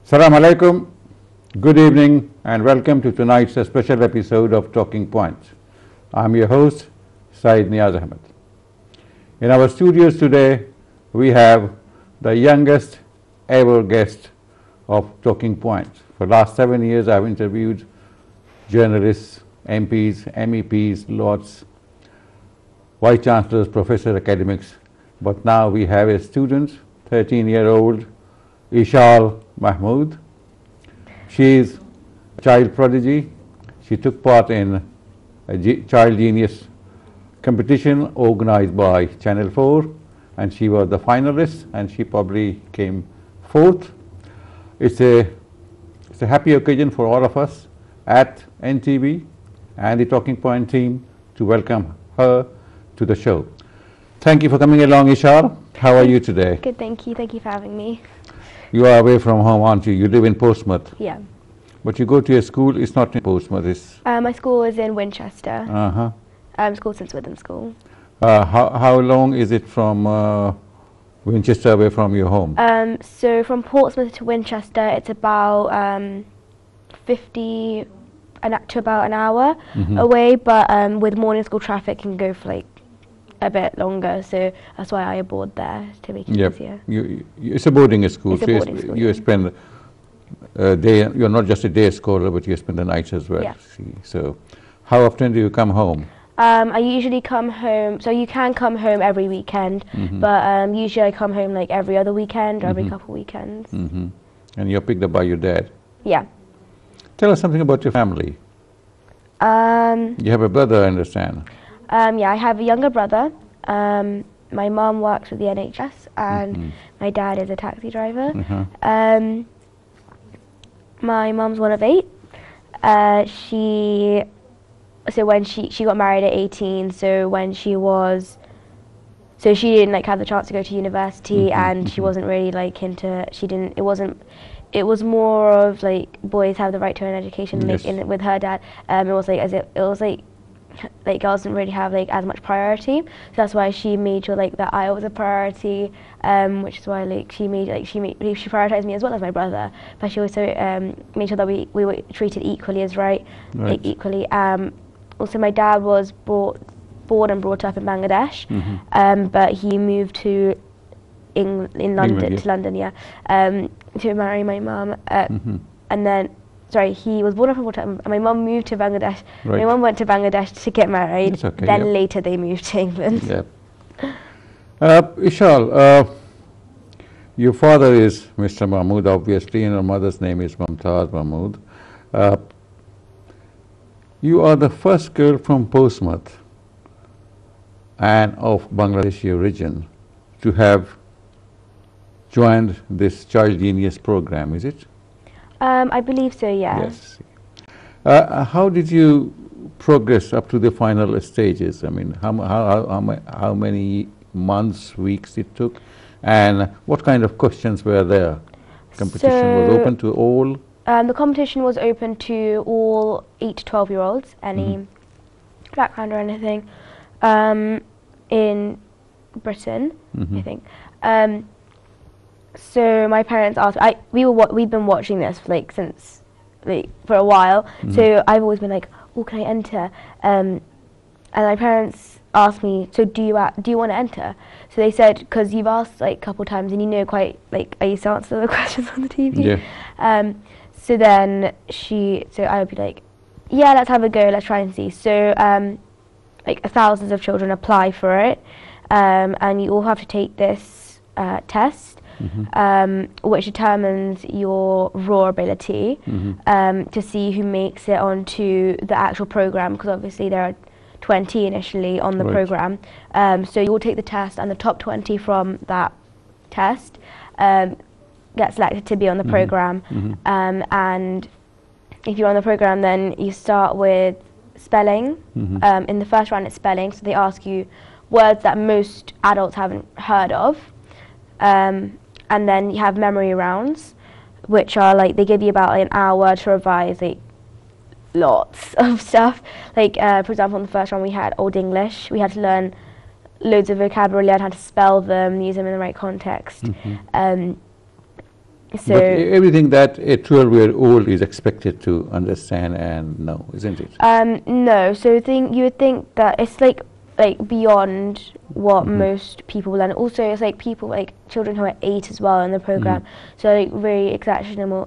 Assalamu alaikum, good evening and welcome to tonight's special episode of Talking Points. I'm your host, Syed Neaz Ahmad. In our studios today, we have the youngest ever guest of Talking Points. For the last 7 years, I've interviewed journalists, MPs, MEPs, lots, vice chancellors, professors, academics, but now we have a student, 13-year-old Ishal Mahmud. She is a child prodigy. She took part in a Child Genius competition organized by Channel 4, and she was the finalist, and she probably came fourth. It's a happy occasion for all of us at NTV and the Talking Point team to welcome her to the show. Thank you for coming along, Ishal. How are you today? Good, thank you. Thank you for having me. You are away from home, aren't you? You live in Portsmouth. Yeah. But you go to your school, it's not in Portsmouth, it's... My school is in Winchester. School St. Swithin School. How long is it from Winchester away from your home? So from Portsmouth to Winchester, it's about 50 to about an hour away, but with morning school traffic can go for like a bit longer, so that's why I board there to make it easier. It's a boarding school. It's a boarding school. You spend a day. You're not just a day scholar, but you spend the nights as well. Yeah. See, so how often do you come home? I usually come home. So you can come home every weekend, but usually I come home like every other weekend or every couple weekends. And you're picked up by your dad. Yeah. Tell us something about your family. You have a brother, I understand. Yeah, I have a younger brother. My mum works with the NHS and my dad is a taxi driver. My mum's one of 8. When she got married at 18, so she didn't like have the chance to go to university, and she wasn't really like it was more of like boys have the right to an education. Like with her dad, it was like girls didn't really have like as much priority, so that's why she made sure like that I was a priority, which is why like she prioritized me as well as my brother, but she also made sure that we were treated equally as like equally. Also my dad was born and brought up in Bangladesh, but he moved to London to marry my mum, and then he was born up and brought up, and my mum moved to Bangladesh. My mum went to Bangladesh to get married. Then later they moved to England. Ishal, your father is Mr. Mahmud, obviously, and your mother's name is Mumtaz Mahmud. You are the first girl from Portsmouth and of Bangladeshi origin to have joined this Child Genius program, is it? I believe so, yeah. Yes. How did you progress up to the final stages? I mean, how many months, weeks it took, and what kind of questions were there? Competition was open to all? The competition was open to all 8 to 12-year-olds, any background or anything, in Britain, I think. So my parents asked. We've been watching this for a while. So I've always been like, "Oh, can I enter?" And my parents asked me, "So do you want to enter?" So they said, "Because you've asked like a couple times and you know quite like I used to answer the questions on the TV." Yeah. So then I would be like, "Yeah, let's have a go. Let's try and see." So like thousands of children apply for it, and you all have to take this test. Which determines your raw ability to see who makes it onto the actual program, because obviously there are 20 initially on the program. So you will take the test, and the top 20 from that test get selected to be on the program. And if you're on the program, then you start with spelling. In the first round it's spelling, so they ask you words that most adults haven't heard of. And then you have memory rounds, which are like, they give you about like, an hour to revise like lots of stuff. Like for example, in the first round we had Old English. We had to learn loads of vocabulary, learn how to spell them, use them in the right context. So but everything that a 12-year-old is expected to understand and know, isn't it? no, so you would think that it's like beyond what most people learn. Also, it's like people like children who are 8 as well in the program. So like very exceptional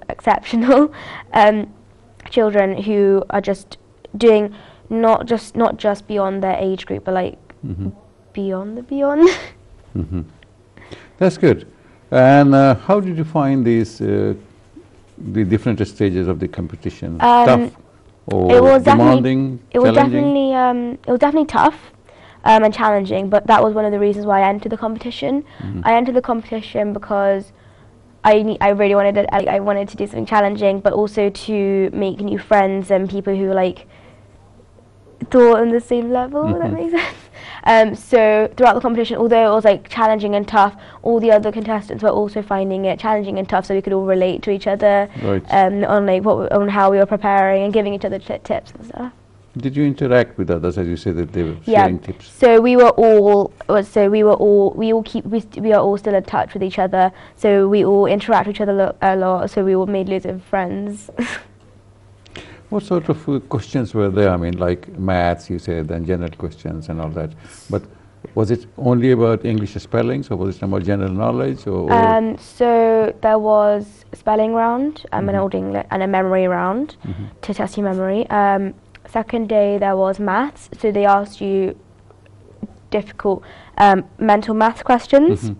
children who are just doing not just beyond their age group, but like beyond the beyond. That's good. And how did you find these the different stages of the competition? Tough or It was demanding, challenging? it was definitely tough and challenging, but that was one of the reasons why I entered the competition. I entered the competition because I really wanted it. I wanted to do something challenging, but also to make new friends and people who like thought on the same level. If that makes sense. So throughout the competition, although it was like challenging and tough, all the other contestants were also finding it challenging and tough, so we could all relate to each other on like on how we were preparing and giving each other tips and stuff. Did you interact with others, as you said that they were sharing tips? So we are all still in touch with each other. So we all interact with each other a lot. So we all made loads of friends. What sort of questions were there? I mean, like maths, you said, and general questions and all that. But was it only about English spellings, or was it about general knowledge? Or so there was a spelling round, an Old English, and a memory round to test your memory. Second day there was maths, so they asked you difficult mental maths questions,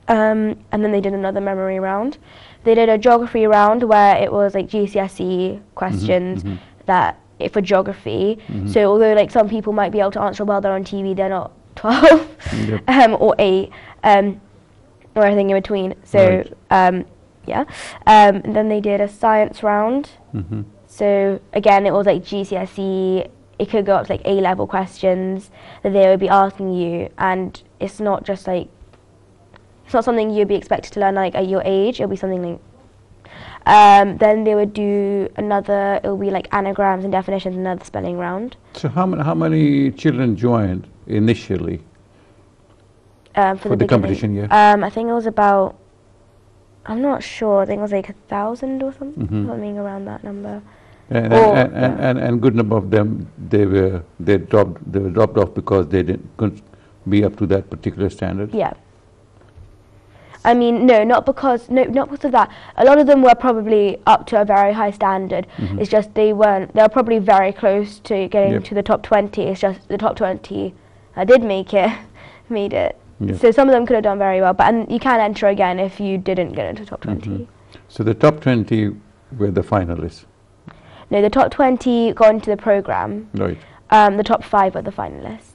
and then they did another memory round. They did a geography round where it was like GCSE questions that for geography. So although like some people might be able to answer well, they're on TV, they're not 12 or 8 or anything in between. So yeah, and then they did a science round. So again, it was like GCSE. It could go up to like A-level questions that they would be asking you, and it's not just like, it's not something you'd be expected to learn like at your age. It'll be something like, then they would do another, it'll be like anagrams and definitions, another spelling round. So how many children joined initially for the competition year? I think it was about, I'm not sure, I think it was like 1,000 or something, something around that number. And good number of them, they dropped off because they couldn't be up to that particular standard. Yeah. I mean, not because of that. A lot of them were probably up to a very high standard. It's just they were probably very close to getting to the top 20. It's just the top 20 did made it. So some of them could have done very well, but you can enter again if you didn't get into the top 20. So the top 20 were the finalists? No, the top 20 got into the program. Right. The top 5 were the finalists.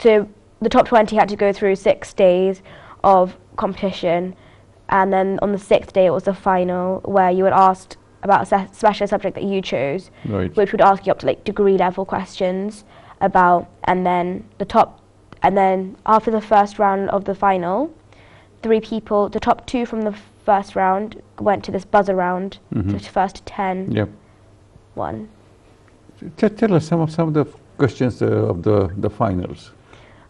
So the top 20 had to go through 6 days of competition, and then on the 6th day it was the final, where you were asked about a special subject that you chose, which would ask you up to like degree level questions about, and then after the first round of the final, 3 people, the top 2 from the first round went to this buzzer round, the first 10 won. Tell us some of the questions of the finals.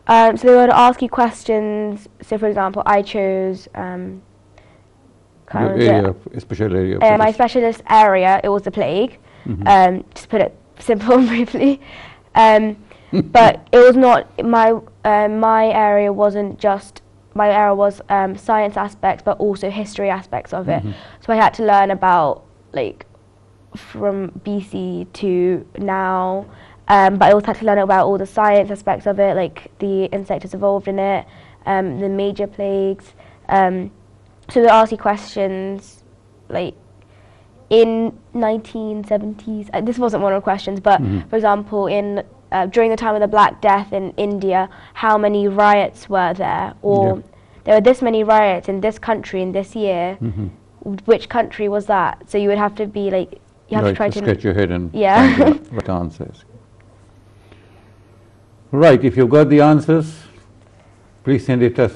So they would ask you questions. So for example, I chose special area. My specialist area, it was the plague. Just to put it simple and briefly. But it was not my area wasn't just. My area was science aspects, but also history aspects of it. So I had to learn about like from BC to now. But I also had to learn about all the science aspects of it, like the insect that's evolved in it, the major plagues. So they ask you questions like in 1970s. This wasn't one of the questions, but for example, during the time of the Black Death in India, how many riots were there? Or there were this many riots in this country in this year. Which country was that? So you would have to be like, you have to try to scratch your head and find the right answers. Right, if you've got the answers, please send it to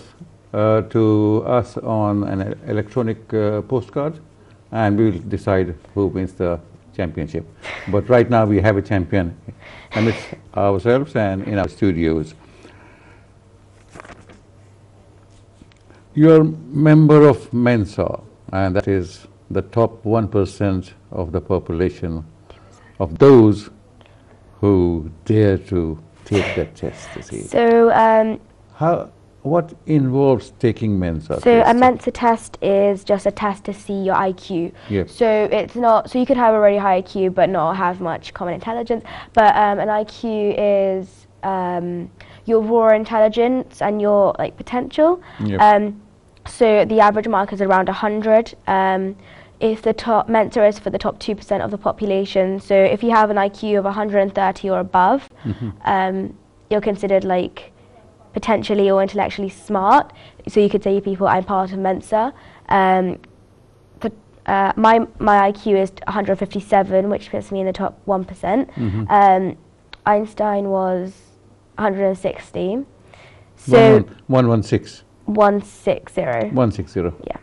us on an electronic postcard, and we will decide who wins the championship. But right now we have a champion amidst ourselves and in our studios. You're a member of Mensa, and that is the top 1% of the population of those who dare to take that test, you see. So, What involves taking Mensa so a test? Mensa test is just a test to see your IQ. Yep. So it's not, so you could have a really high IQ but not have much common intelligence. But an IQ is your raw intelligence and your like potential. Yep. So the average mark is around 100. If the top Mensa is for the top 2% of the population, so if you have an IQ of 130 or above, you're considered like potentially or intellectually smart. So you could say to people, I'm part of Mensa. My IQ is 157, which puts me in the top 1%. Einstein was 160. So 116. 160. 160. Yeah.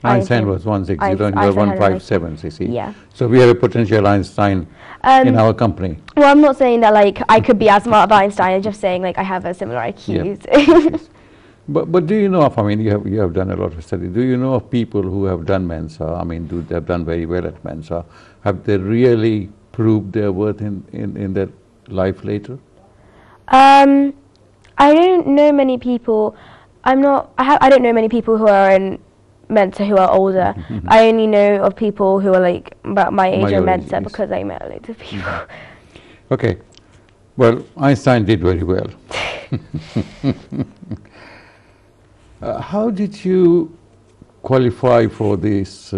Einstein was 160 and you're Einstein had 157, you see. Yeah. So we have a potential Einstein in our company. Well, I'm not saying that like I could be as smart as Einstein. I'm just saying like I have a similar IQ. Yes. But do you know of, I mean, you have done a lot of study. Do you know of people who have done Mensa? I mean, they have done very well at Mensa? Have they really proved their worth in their life later? I don't know many people. I don't know many people who are in Mensa who are older. I only know of people who are like about my age in Mensa because I met loads of people. Okay. Well, Einstein did very well. How did you qualify for this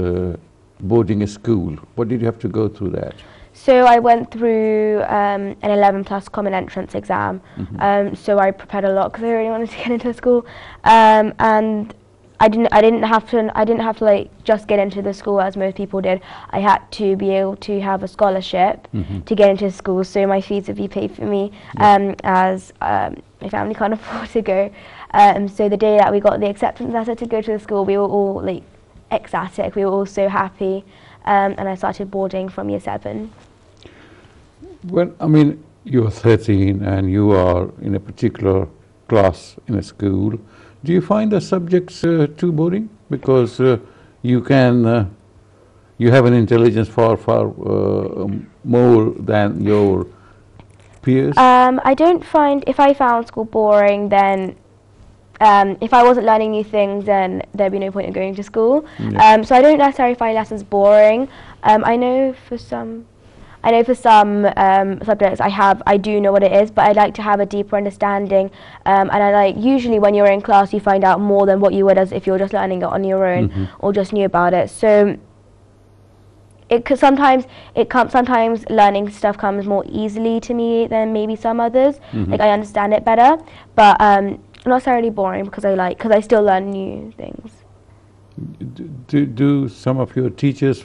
boarding school? What did you have to go through that? So I went through an 11+ common entrance exam. So I prepared a lot because I really wanted to get into school, and I didn't have to like just get into the school as most people did. I had to be able to have a scholarship to get into school. So my fees would be paid for me, as my family can't afford to go. So the day that we got the acceptance letter to go to the school, we were all like ecstatic. We were all so happy, and I started boarding from year 7. Well, I mean, you're 13 and you are in a particular class in a school. Do you find the subjects too boring? Because you have an intelligence far more than your peers. I don't find, if I found school boring, then if I wasn't learning new things, then there'd be no point in going to school. So I don't necessarily find lessons boring. I know for some subjects I do know what it is, but I like to have a deeper understanding. And I like, usually when you're in class, you find out more than what you would as if you're just learning it on your own or just knew about it. So sometimes learning stuff comes more easily to me than maybe some others. Like I understand it better, but not necessarily boring because I still learn new things. Do some of your teachers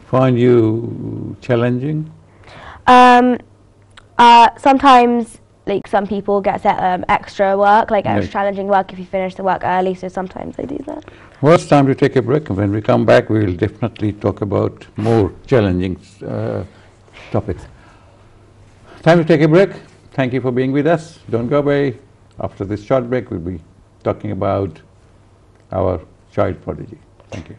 find you challenging? Sometimes, like some people get set extra work, like extra challenging work if you finish the work early, so sometimes they do that. Well, it's time to take a break, and when we come back, we will definitely talk about more challenging topics. Time to take a break. Thank you for being with us. Don't go away. After this short break, we'll be talking about our child prodigy. Thank you.